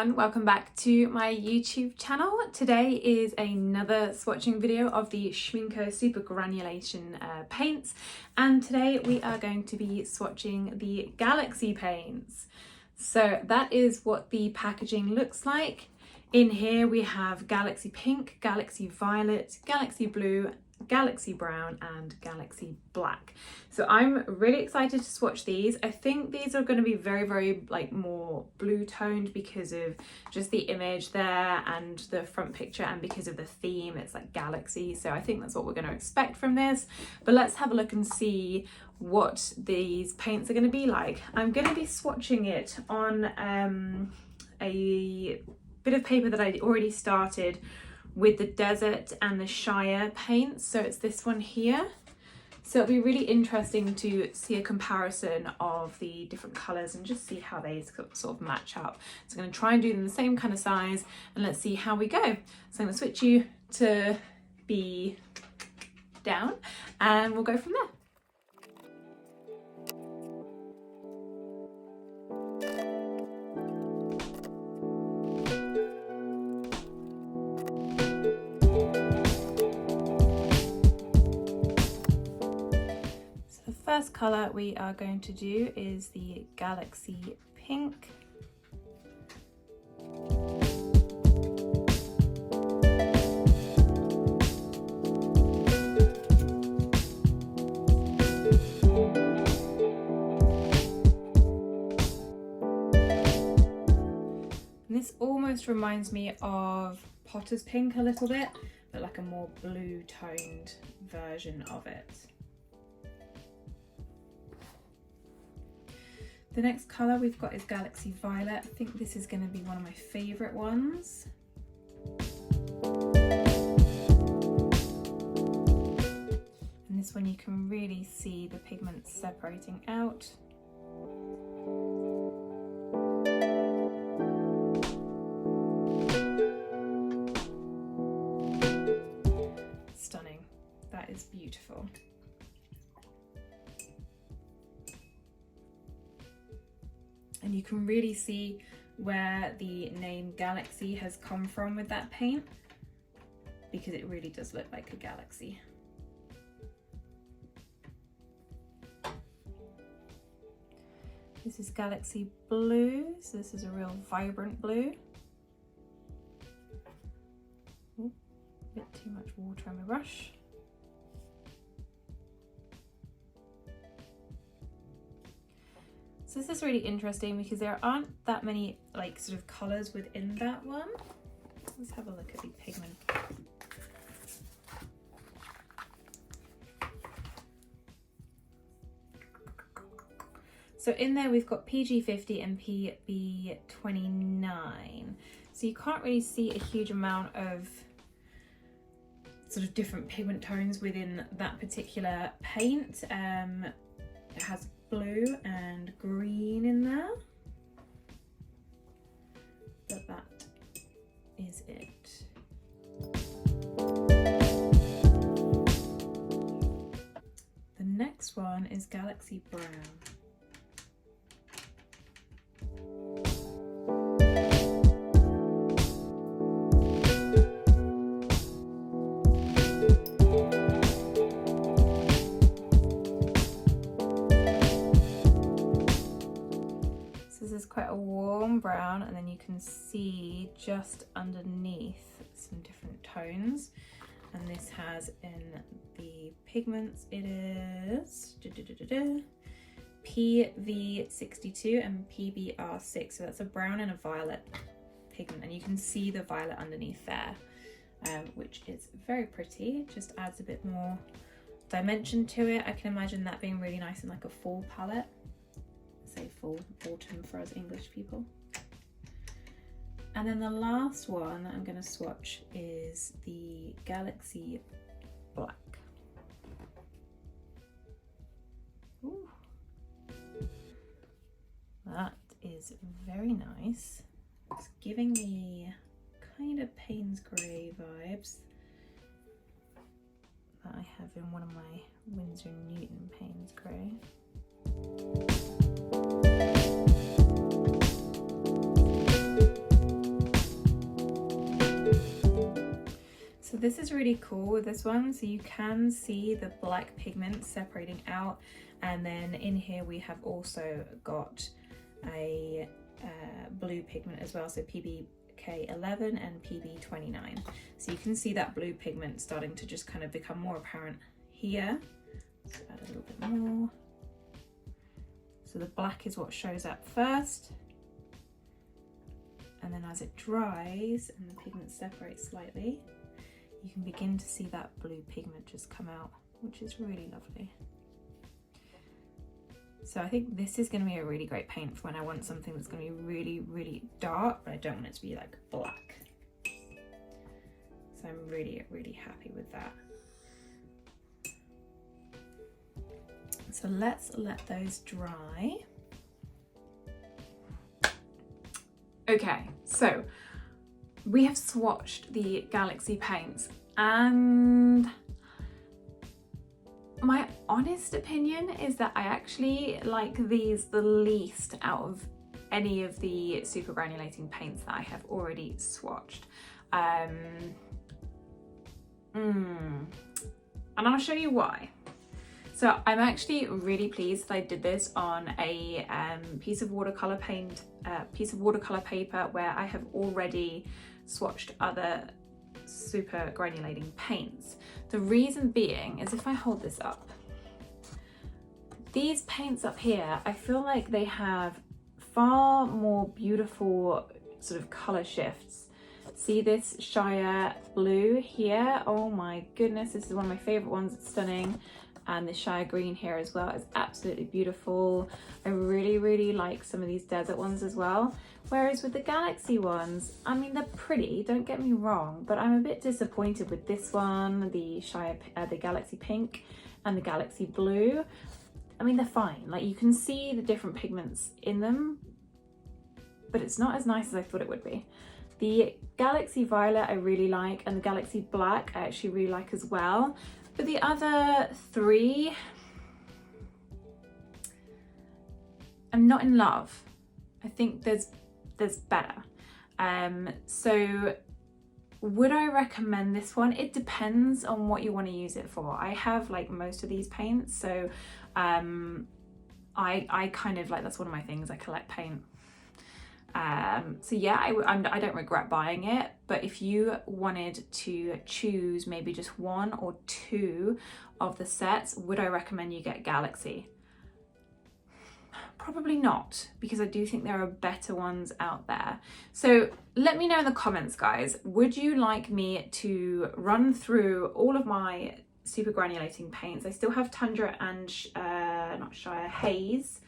everyone, welcome back to my YouTube channel. Today is another swatching video of the Schmicke Supergranulating paints, and today we are going to be swatching the Galaxy paints. So that is what the packaging looks like. In here we have Galaxy Pink, Galaxy Violet, Galaxy Blue, Galaxy Brown and Galaxy Black. So I'm really excited to swatch these. I think these are going to be very like more blue toned because of just the image there and the front picture, and because of the theme, it's like galaxy. So I think that's what we're going to expect from this. But let's have a look and see what these paints are going to be like. I'm going to be swatching it on a bit of paper that I already started with the Desert and the Shire paints. So it's this one here. So it'll be really interesting to see a comparison of the different colours and just see how they sort of match up. So I'm going to try and do them the same kind of size, and let's see how we go. So I'm going to switch you to be down and we'll go from there. First colour we are going to do is the Galaxy Pink. And this almost reminds me of Potter's Pink a little bit, but like a more blue toned version of it. The next colour we've got is Galaxy Violet. I think this is going to be one of my favourite ones. And this one you can really see the pigments separating out. Stunning. That is beautiful. And you can really see where the name Galaxy has come from with that paint, because it really does look like a galaxy. This is Galaxy Blue, so this is a real vibrant blue. Ooh, a bit too much water on my brush. So this is really interesting because there aren't that many like sort of colours within that one. Let's have a look at the pigment. So in there we've got PG50 and PB29. So you can't really see a huge amount of sort of different pigment tones within that particular paint. It has blue and green in there, but that is it. The next one is Galaxy Brown. This is quite a warm brown, and then you can see just underneath some different tones. And this has in the pigments, it is PV62 and PBR6. So that's a brown and a violet pigment, and you can see the violet underneath there, which is very pretty. It just adds a bit more dimension to it. I can imagine that being really nice in like a fall palette. Say fall, autumn for us English people. And then the last one I'm going to swatch is the Galaxy Black. Ooh. That is very nice. It's giving me kind of Payne's Grey vibes that I have in one of my Winsor & Newton Payne's Grey. So this is really cool with this one. So you can see the black pigment separating out, and then in here we have also got a blue pigment as well, so PBK11 and PB29. So you can see that blue pigment starting to just kind of become more apparent here. Let's add a little bit more. So the black is what shows up first, and then as it dries and the pigment separates slightly, you can begin to see that blue pigment just come out, which is really lovely. So I think this is going to be a really great paint for when I want something that's going to be really, really dark, but I don't want it to be like black. So I'm really, really happy with that. So let's let those dry. Okay, so we have swatched the Galaxy paints, and my honest opinion is that I actually like these the least out of any of the super granulating paints that I have already swatched. And I'll show you why. So I'm actually really pleased that I did this on a piece of watercolor paper where I have already swatched other super granulating paints. The reason being is, if I hold this up, these paints up here, I feel like they have far more beautiful sort of color shifts. See this Shire blue here? Oh my goodness, this is one of my favorite ones. It's stunning. And the Shire green here as well is absolutely beautiful. I really, really like some of these desert ones as well. Whereas with the Galaxy ones, I mean, they're pretty, don't get me wrong, but I'm a bit disappointed with this one, the Galaxy pink and the Galaxy blue. I mean, they're fine. Like, you can see the different pigments in them, but it's not as nice as I thought it would be. The Galaxy violet I really like, and the Galaxy black I actually really like as well. But the other three, I'm not in love. I think there's better. So would I recommend this one? It depends on what you want to use it for. I have like most of these paints, so I kind of like, that's one of my things, I collect paint. So yeah, I don't regret buying it, but if you wanted to choose maybe just one or two of the sets, would I recommend you get Galaxy? Probably not, because I do think there are better ones out there. So let me know in the comments, guys, would you like me to run through all of my super granulating paints? I still have Tundra and not Shire, Haze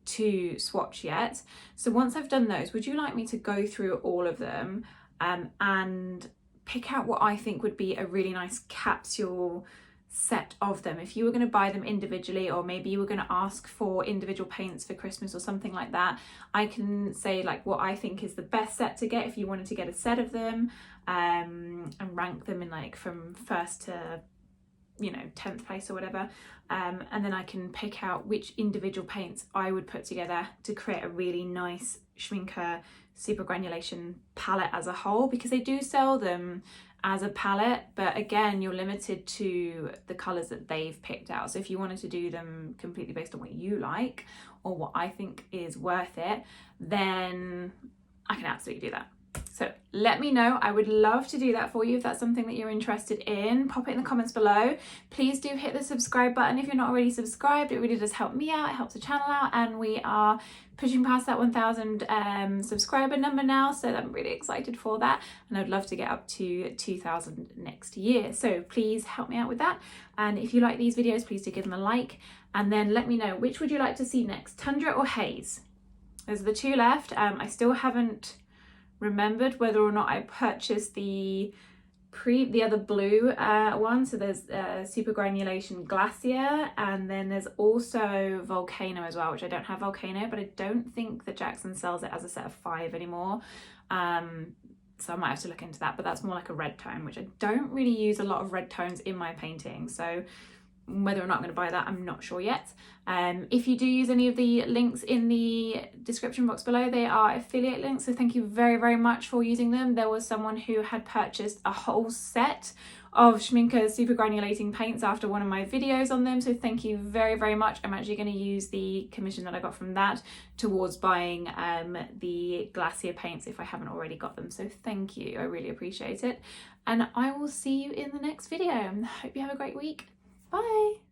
to swatch yet. So once I've done those, would you like me to go through all of them and pick out what I think would be a really nice capsule set of them? If you were going to buy them individually, or maybe you were going to ask for individual paints for Christmas or something like that, I can say like what I think is the best set to get if you wanted to get a set of them, and rank them in like from first to 10th place or whatever, and then I can pick out which individual paints I would put together to create a really nice Schmicke super granulation palette as a whole, because they do sell them as a palette, but again, you're limited to the colors that they've picked out. So if you wanted to do them completely based on what you like or what I think is worth it, then I can absolutely do that. So let me know. I would love to do that for you if that's something that you're interested in. Pop it in the comments below. Please do hit the subscribe button if you're not already subscribed. It really does help me out. It helps the channel out, and we are pushing past that 1,000 subscriber number now, so I'm really excited for that, and I'd love to get up to 2,000 next year. So please help me out with that, and if you like these videos, please do give them a like, and then let me know which would you like to see next, Tundra or Haze. There's the two left. I still haven't remembered whether or not I purchased the other blue one. So there's Super Granulation Glacier, and then there's also Volcano as well, which I don't have Volcano, but I don't think that Jackson sells it as a set of 5 anymore. So I might have to look into that, but that's more like a red tone, which I don't really use a lot of red tones in my painting. So whether or not I'm going to buy that, I'm not sure yet. If you do use any of the links in the description box below, they are affiliate links, so thank you very, very much for using them. There was someone who had purchased a whole set of Schmicke Supergranulating paints after one of my videos on them, so thank you very, very much. I'm actually going to use the commission that I got from that towards buying the Glacier paints if I haven't already got them, so thank you, I really appreciate it. And I will see you in the next video. Hope you have a great week. Bye.